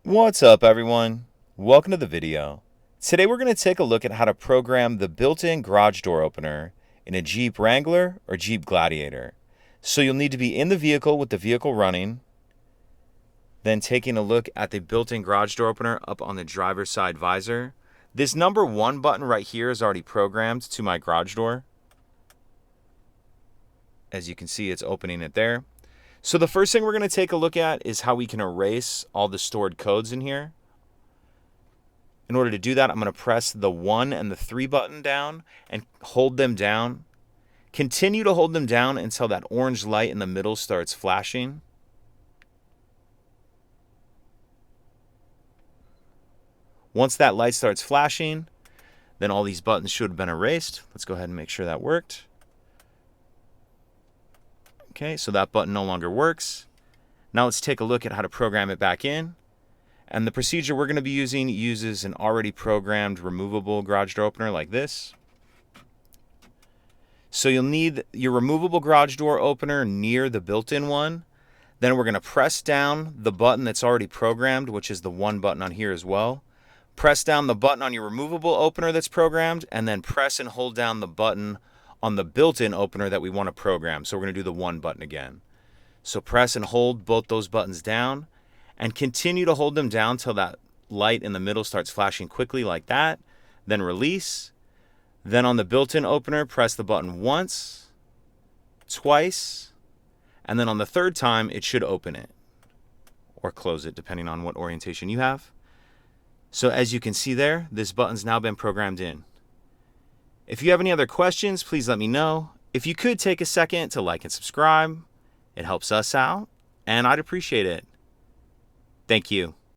What's up, everyone? Welcome to the video. Today we're going to take a look at how to program the built-in garage door opener in a Jeep Wrangler or Jeep Gladiator. So you'll need to be in the vehicle with the vehicle running, then taking a look at the built-in garage door opener up on the driver's side visor. This number 1 button right here is already programmed to my garage door. As you can see, it's opening it there. So the first thing we're going to take a look at is how we can erase all the stored codes in here. In order to do that, I'm going to press the 1 and the 3 button down and hold them down. Continue to hold them down until that orange light in the middle starts flashing. Once that light starts flashing, then all these buttons should have been erased. Let's go ahead and make sure that worked. Okay, so that button no longer works. Now let's take a look at how to program it back in. And the procedure we're going to be using uses an already programmed removable garage door opener like this. So you'll need your removable garage door opener near the built-in one. Then we're going to press down the button that's already programmed, which is the 1 button on here as well. Press down the button on your removable opener that's programmed, and then press and hold down the button on the built-in opener that we want to program. So we're going to do the 1 button again. So press and hold both those buttons down and continue to hold them down till that light in the middle starts flashing quickly like that. Then release. Then on the built-in opener, press the button once, twice, and then on the 3rd time, it should open it or close it depending on what orientation you have. So as you can see there, this button's now been programmed in. If you have any other questions, please let me know. If you could take a second to like and subscribe, it helps us out, and I'd appreciate it. Thank you.